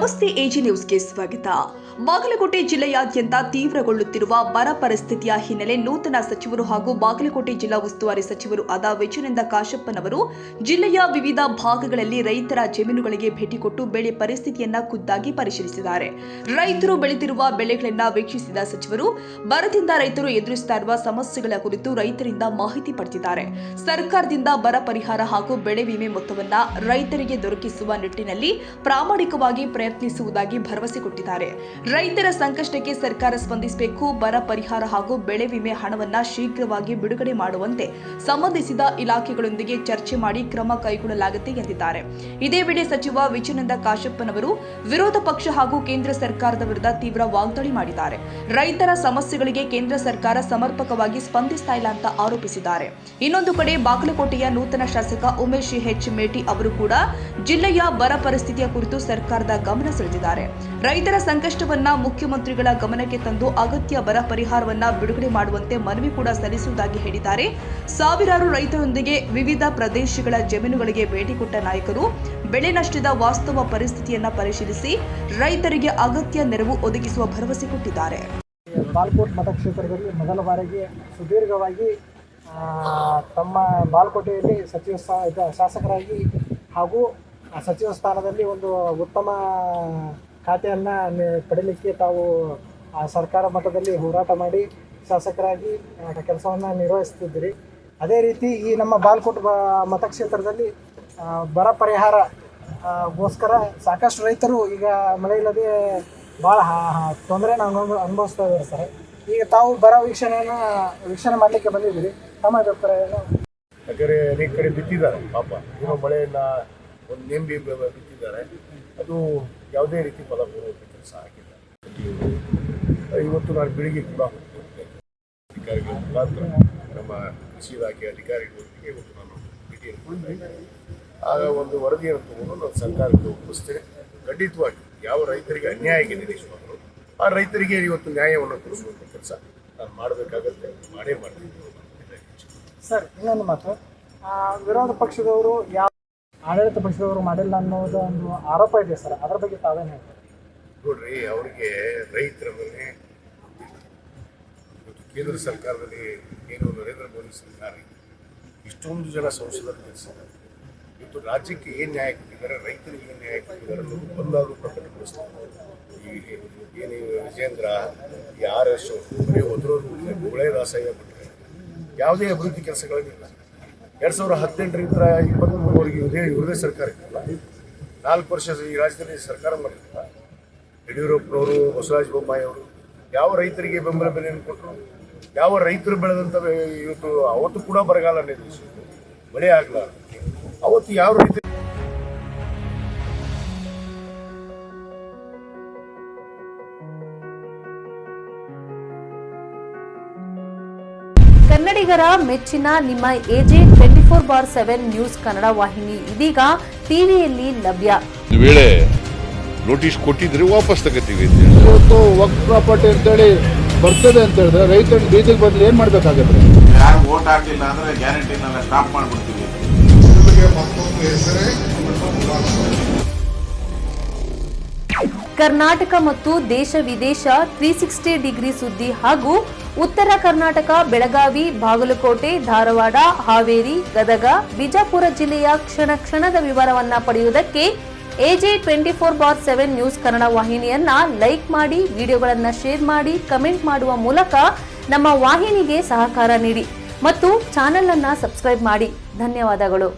ನಮಸ್ತೆ ಎಜಿ ನ್ಯೂಸ್ಗೆ ಸ್ವಾಗತ. ಬಾಗಲಕೋಟೆ ಜಿಲ್ಲೆಯಾದ್ಯಂತ ತೀವ್ರಗೊಳ್ಳುತ್ತಿರುವ ಬರ ಪರಿಸ್ಥಿತಿಯ ಹಿನ್ನೆಲೆ ನೂತನ ಸಚಿವರು ಹಾಗೂ ಬಾಗಲಕೋಟೆ ಜಿಲ್ಲಾ ಉಸ್ತುವಾರಿ ಸಚಿವರು ಆದ ವಿಜಯಾನಂದ ಕಾಶಪ್ಪನವರು ಜಿಲ್ಲೆಯ ವಿವಿಧ ಭಾಗಗಳಲ್ಲಿ ರೈತರ ಜಮೀನುಗಳಿಗೆ ಭೇಟಿ ಕೊಟ್ಟು ಬೆಳೆ ಪರಿಸ್ಥಿತಿಯನ್ನ ಖುದ್ದಾಗಿ ಪರಿಶೀಲಿಸಿದ್ದಾರೆ. ರೈತರು ಬೆಳೆದಿರುವ ಬೆಳೆಗಳನ್ನು ವೀಕ್ಷಿಸಿದ ಸಚಿವರು ಬರದಿಂದ ರೈತರು ಎದುರಿಸುತ್ತಿರುವ ಸಮಸ್ಯೆಗಳ ಕುರಿತು ರೈತರಿಂದ ಮಾಹಿತಿ ಪಡೆದಿದ್ದಾರೆ. ಸರ್ಕಾರದಿಂದ ಬರ ಪರಿಹಾರ ಹಾಗೂ ಬೆಳೆ ವಿಮೆ ಮೊತ್ತವನ್ನ ರೈತರಿಗೆ ದೊರಕಿಸುವ ನಿಟ್ಟಿನಲ್ಲಿ ಪ್ರಾಮಾಣಿಕವಾಗಿ ಪ್ರಯತ್ನಿಸುವುದಾಗಿ ಭರವಸೆ ಕೊಟ್ಟಿದ್ದಾರೆ. ರೈತರ ಸಂಕಷ್ಟಕ್ಕೆ ಸರ್ಕಾರ ಸ್ಪಂದಿಸಬೇಕು. ಬರ ಪರಿಹಾರ ಹಾಗೂ ಬೆಳೆ ವಿಮೆ ಹಣವನ್ನ ಶೀಘ್ರವಾಗಿ ಬಿಡುಗಡೆ ಮಾಡುವಂತೆ ಸಂಬಂಧಿಸಿದ ಇಲಾಖೆಗಳೊಂದಿಗೆ ಚರ್ಚೆ ಮಾಡಿ ಕ್ರಮ ಕೈಗೊಳ್ಳಲಾಗುತ್ತೆ ಎಂದಿದ್ದಾರೆ. ಇದೇ ವೇಳೆ ಸಚಿವ ವಿಜಯಾನಂದ ಕಾಶಪ್ಪನವರು ವಿರೋಧ ಪಕ್ಷ ಹಾಗೂ ಕೇಂದ್ರ ಸರ್ಕಾರದ ವಿರುದ್ಧ ತೀವ್ರ ವಾಗ್ದಾಳಿ ಮಾಡಿದ್ದಾರೆ. ರೈತರ ಸಮಸ್ಯೆಗಳಿಗೆ ಕೇಂದ್ರ ಸರ್ಕಾರ ಸಮರ್ಪಕವಾಗಿ ಸ್ಪಂದಿಸ್ತಾ ಇಲ್ಲ ಅಂತ ಆರೋಪಿಸಿದ್ದಾರೆ. ಇನ್ನೊಂದು ಕಡೆ ಬಾಗಲಕೋಟೆಯ ನೂತನ ಶಾಸಕ ಉಮೇಶ್ ಹೆಚ್ ಮೇಟಿ ಅವರು ಕೂಡ ಜಿಲ್ಲೆಯ ಬರ ಪರಿಸ್ಥಿತಿಯ ಕುರಿತು ಸರ್ಕಾರದ ಗಮನ ಸೆಳೆದಿದ್ದಾರೆ. ರೈತರ ಸಂಕಷ್ಟವನ್ನ ಮುಖ್ಯಮಂತ್ರಿಗಳ ಗಮನಕ್ಕೆ ತಂದು ಅಗತ್ಯ ಬರ ಪರಿಹಾರವನ್ನ ಬಿಡುಗಡೆ ಮಾಡುವಂತೆ ಮನವಿ ಕೂಡ ಸಲ್ಲಿಸುವುದಾಗಿ ಹೇಳಿದ್ದಾರೆ. ಸಾವಿರಾರು ರೈತರೊಂದಿಗೆ ವಿವಿಧ ಪ್ರದೇಶಗಳ ಜಮೀನುಗಳಿಗೆ ಭೇಟಿ ಕೊಟ್ಟ ನಾಯಕರು ಬೆಳೆ ನಷ್ಟದ ವಾಸ್ತವ ಪರಿಸ್ಥಿತಿಯನ್ನ ಪರಿಶೀಲಿಸಿ ರೈತರಿಗೆ ಅಗತ್ಯ ನೆರವು ಒದಗಿಸುವ ಭರವಸೆ ಕೊಟ್ಟಿದ್ದಾರೆ. ಬಾಗಲಕೋಟೆ ಮತಕ್ಷೇತ್ರದಲ್ಲಿ ಮೊದಲ ಬಾರಿಗೆ ಸುದೀರ್ಘವಾಗಿ ತಮ್ಮ ಬಾಗಲಕೋಟೆಯಲ್ಲಿ ಶಾಸಕರಾಗಿ ಹಾಗೂ ಸಚಿವ ಸ್ಥಾನದಲ್ಲಿ ಒಂದು ಉತ್ತಮ ಖಾತೆಯನ್ನು ಪಡೀಲಿಕ್ಕೆ ತಾವು ಸರ್ಕಾರ ಮಟ್ಟದಲ್ಲಿ ಹೋರಾಟ ಮಾಡಿ ಶಾಸಕರಾಗಿ ಕೆಲಸವನ್ನು ನಿರ್ವಹಿಸ್ತಿದ್ದೀರಿ. ಅದೇ ರೀತಿ ಈ ನಮ್ಮ ಬಾಗಲಕೋಟೆ ಮತಕ್ಷೇತ್ರದಲ್ಲಿ ಬರ ಪರಿಹಾರಗೋಸ್ಕರ ಸಾಕಷ್ಟು ರೈತರು ಈಗ ಮಳೆ ಇಲ್ಲದೆ ಭಾಳ ತೊಂದರೆನ ಅನುಭವಿಸ್ತಾ ಇದ್ದಾರೆ ಸರ್. ಈಗ ತಾವು ಬರ ವೀಕ್ಷಣೆ ಮಾಡಲಿಕ್ಕೆ ಬಂದಿದ್ದೀರಿ. ತಮ್ಮ ಅಭಿಪ್ರಾಯ ಏನು? ಯಾಕಂದರೆ ಅನೇಕ ಕಡೆ ಬಿತ್ತಿದ್ದಾರೆ ಪಾಪ, ಏನೋ ಮಳೆಯನ್ನು ಒಂದು ನೆಂಬಿ ಬಿತ್ತಿದ್ದಾರೆ, ಅದು ಯಾವುದೇ ರೀತಿ ಫಲ ಬರುವಂಥ ಕೆಲಸ ಆಗಿಲ್ಲ. ಇವತ್ತು ನಾನು ಬೆಳಿಗ್ಗೆ ಕೂಡ ಹೋಗ್ತೇನೆ ಅಧಿಕಾರಿಗಳ ಮುಖಾಂತರ ನಮ್ಮ ಕೃಷಿ ಇಲಾಖೆ ಅಧಿಕಾರಿಗಳೊಂದಿಗೆ ಇವತ್ತು ನಾನು ಭೇಟಿಯನ್ನು ಮಾಡ್ತಾ ಇದ್ದೇನೆ. ಆಗ ಒಂದು ವರದಿಯನ್ನು ತಗೊಂಡು ನಾನು ಸರ್ಕಾರಕ್ಕೆ ಒಪ್ಪಿಸ್ತೇನೆ. ಖಂಡಿತವಾಗಿ ಯಾವ ರೈತರಿಗೆ ಅನ್ಯಾಯ ಆಗಿದೆ ನಿಜವಾಗಲೂ ಆ ರೈತರಿಗೆ ಇವತ್ತು ನ್ಯಾಯವನ್ನು ಕೊಡಿಸುವಂಥ ಕೆಲಸ ನಾನು ಮಾಡಬೇಕಾಗತ್ತೆ, ಮಾಡೇ ಮಾಡ್ತೀನಿ ಸರ್. ಇನ್ನೊಂದು ಮಾತು, ವಿರೋಧ ಪಕ್ಷದವರು ಯಾವ ಆಡಳಿತ ಪಕ್ಷದವರು ಮಾಡಿಲ್ಲ ಅನ್ನೋದು ಒಂದು ಆರೋಪ ಇದೆ ಸರ್, ಅದರ ಬಗ್ಗೆ ತಾವೇನು ಹೇಳ್ತಾರೆ? ನೋಡ್ರಿ, ಅವರಿಗೆ ರೈತರ ಮೇಲೆ ಇವತ್ತು ಕೇಂದ್ರ ಸರ್ಕಾರದಲ್ಲಿ ಏನು ನರೇಂದ್ರ ಮೋದಿ ಸರ್ಕಾರ ಇಷ್ಟೊಂದು ಜನ ಸಂಸದರು ನಡೆಸಿದ್ದಾರೆ. ಇವತ್ತು ರಾಜ್ಯಕ್ಕೆ ಏನು ನ್ಯಾಯ ಕೊಟ್ಟಿದ್ದಾರೆ, ರೈತರಿಗೆ ಏನು ನ್ಯಾಯ ಕೊಟ್ಟಿದ್ದಾರೆ ಅನ್ನೋದು ಬಂದಾದರೂ ಪ್ರಕಟಗೊಳಿಸ್ತಾರೆ. ಏನು ವಿಜೇಂದ್ರ RS ಬರೀ ಒದರೋದು ಗುಳೆ ದಾಸಯ್ಯ ಬಿಟ್ಟರೆ ಯಾವುದೇ ಅಭಿವೃದ್ಧಿ ಕೆಲಸಗಳಿಲ್ಲ. 2018ರಿಂದ 2023ವರೆಗೆ ಇವ್ರದೇ ಸರ್ಕಾರ ಇತ್ತಲ್ಲ, 4 ವರ್ಷ ಈ ರಾಜ್ಯದಲ್ಲಿ ಸರ್ಕಾರ ಮಾಡಿಲ್ಲ. ಯಡಿಯೂರಪ್ಪನವರು, ಬಸವರಾಜ ಬೊಮ್ಮಾಯಿ ಅವರು ಯಾವ ರೈತರಿಗೆ ಬೆಂಬಲ ಬೆಲೆಯನ್ನು ಕೊಟ್ಟರು? ಯಾವ ರೈತರು ಬೆಳೆದಂಥ ಇವತ್ತು ಅವತ್ತು ಕೂಡ ಬರಗಾಲ ನಿರ್ದೇಶಿಸಿದ್ರು, ಮಳೆ ಆಗಲ್ಲ. ಅವತ್ತು ಯಾವ ರೈತ ಕನ್ನಡಿಗರ ಮೆಚ್ಚಿನ ನಿಮ್ಮ AJ 24/7 ನ್ಯೂಸ್ ಕನ್ನಡ ವಾಹಿನಿ ಇದೀಗ ಟಿವಿಯಲ್ಲಿ ಲಭ್ಯ. ವೇಳೆ ನೋಟಿಸ್ ಕೊಟ್ಟಿದ್ರೆ ವಾಪಸ್ ತಗೋತೀವಿ. ಇವತ್ತು ವಕ್ಫ್ ಪ್ರಾಪರ್ಟಿ ಅಂತೇಳಿ ಬರ್ತದೆ ಅಂತ ಹೇಳಿದ್ರೆ ರೈತರ ಬೀದಿಗೆ ಬದಲು ಏನ್ ಮಾಡ್ಬೇಕಾಗತ್ತೆ? ಯಾರು ವೋಟ್ ಹಾಕಿಲ್ಲ ಅಂದ್ರೆ ಗ್ಯಾರಂಟಿನೆಲ್ಲ ಸ್ಟಾಪ್ ಮಾಡ್ಬಿಡ್ತೀವಿ. ಕರ್ನಾಟಕ ಮತ್ತು ದೇಶ ವಿದೇಶ 360 ಡಿಗ್ರಿ ಸುದ್ದಿ ಹಾಗೂ ಉತ್ತರ ಕರ್ನಾಟಕ, ಬೆಳಗಾವಿ, ಬಾಗಲಕೋಟೆ, ಧಾರವಾಡ, ಹಾವೇರಿ, ಗದಗ, ಬಿಜಾಪುರ ಜಿಲ್ಲೆಯ ಕ್ಷಣ ಕ್ಷಣದ ವಿವರವನ್ನ ಪಡೆಯುವುದಕ್ಕೆ AJ 24/7 ನ್ಯೂಸ್ ಕನ್ನಡ ವಾಹಿನಿಯನ್ನ ಲೈಕ್ ಮಾಡಿ, ವಿಡಿಯೋಗಳನ್ನ ಶೇರ್ ಮಾಡಿ, ಕಮೆಂಟ್ ಮಾಡುವ ಮೂಲಕ ನಮ್ಮ ವಾಹಿನಿಗೆ ಸಹಕಾರ ನೀಡಿ ಮತ್ತು ಚಾನೆಲ್ ಅನ್ನ ಸಬ್ಸ್ಕ್ರೈಬ್ ಮಾಡಿ. ಧನ್ಯವಾದಗಳು.